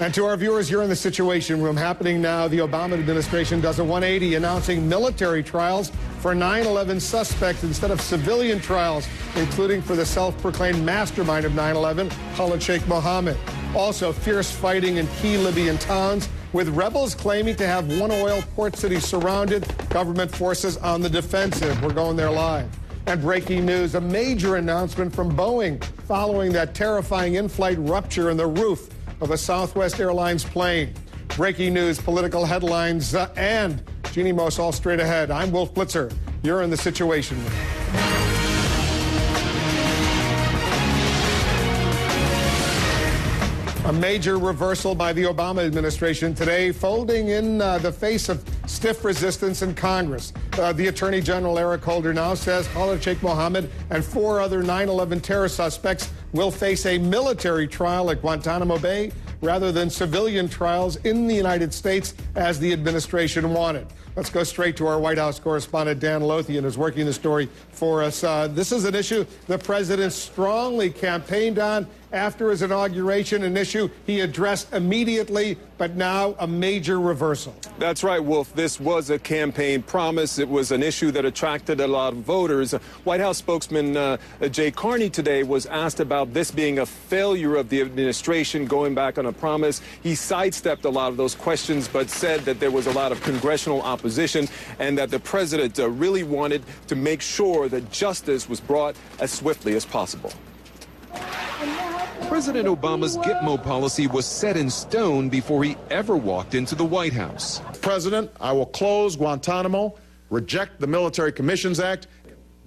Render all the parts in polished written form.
And to our viewers here in the Situation Room, happening now, the Obama administration does a 180, announcing military trials for 9/11 suspects instead of civilian trials, including for the self-proclaimed mastermind of 9/11, Khalid Sheikh Mohammed. Also, fierce fighting in key Libyan towns, with rebels claiming to have one oil port city surrounded, government forces on the defensive. We're going there live. And breaking news, a major announcement from Boeing following that terrifying in-flight rupture in the roof of a Southwest Airlines plane. Breaking news, political headlines, and Jeannie Moss all straight ahead. I'm Wolf Blitzer. You're in the Situation Room. A major reversal by the Obama administration today, folding in the face of stiff resistance in Congress. The Attorney General Eric Holder now says Khalid Sheikh Mohammed and 4 other 9/11 terror suspects will face a military trial at Guantanamo Bay rather than civilian trials in the United States as the administration wanted. Let's go straight to our White House correspondent, Dan Lothian, who's working the story for us. This is an issue the president strongly campaigned on after his inauguration, an issue he addressed immediately, but now a major reversal. That's right, Wolf. This was a campaign promise. It was an issue that attracted a lot of voters. White House spokesman Jay Carney today was asked about this being a failure of the administration going back on a promise. He sidestepped a lot of those questions, but said that there was a lot of congressional opposition and that the president really wanted to make sure that justice was brought as swiftly as possible. President Obama's Gitmo policy was set in stone before he ever walked into the White House. President, I will close Guantanamo, reject the Military Commissions Act.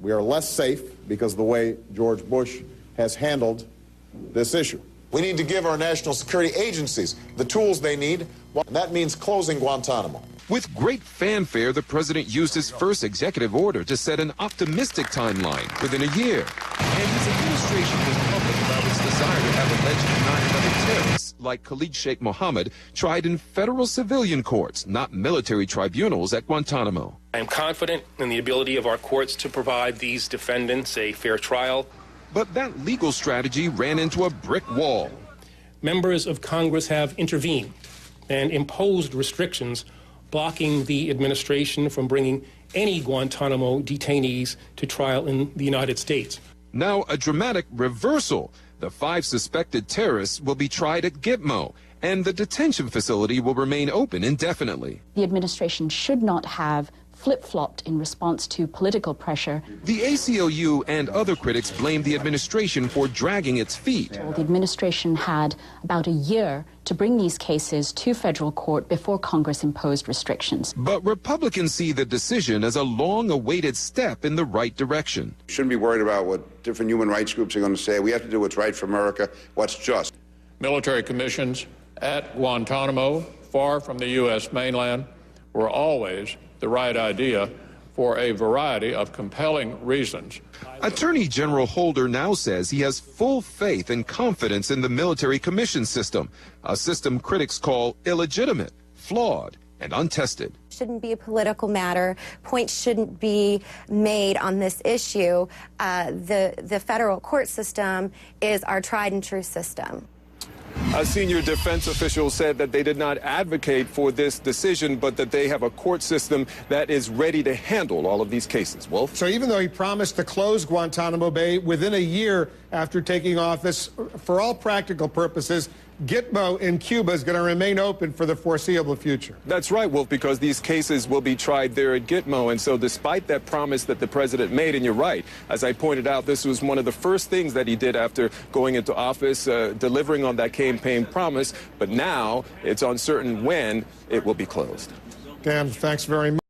We are less safe because of the way George Bush has handled this issue. We need to give our national security agencies the tools they need, and that means closing Guantanamo. With great fanfare, the president used his first executive order to set an optimistic timeline within a year. And his administration was public about its desire to have alleged 9/11 terrorists like Khalid Sheikh Mohammed tried in federal civilian courts, not military tribunals at Guantanamo. I am confident in the ability of our courts to provide these defendants a fair trial. But that legal strategy ran into a brick wall. Members of Congress have intervened and imposed restrictions blocking the administration from bringing any Guantanamo detainees to trial in the United States. Now a dramatic reversal. The 5 suspected terrorists will be tried at Gitmo, and the detention facility will remain open indefinitely. The administration should not have flip-flopped in response to political pressure. The ACLU and other critics blame the administration for dragging its feet. The administration had about a year to bring these cases to federal court before Congress imposed restrictions. But Republicans see the decision as a long-awaited step in the right direction. Shouldn't be worried about what different human rights groups are going to say. We have to do what's right for America, what's just. Military commissions at Guantanamo, far from the U.S. mainland, were always the right idea for a variety of compelling reasons. Attorney General Holder now says he has full faith and confidence in the military commission system, a system critics call illegitimate, flawed, and untested. Shouldn't be a political matter. Points shouldn't be made on this issue. The federal court system is our tried and true system. A senior defense official said that they did not advocate for this decision, but that they have a court system that is ready to handle all of these cases. Wolf? So even though he promised to close Guantanamo Bay within a year after taking office, for all practical purposes, Gitmo in Cuba is going to remain open for the foreseeable future. That's right, Wolf, because these cases will be tried there at Gitmo. And so despite that promise that the president made, and you're right, as I pointed out, this was one of the first things that he did after going into office, delivering on that campaign promise. But now it's uncertain when it will be closed. Dan, thanks very much.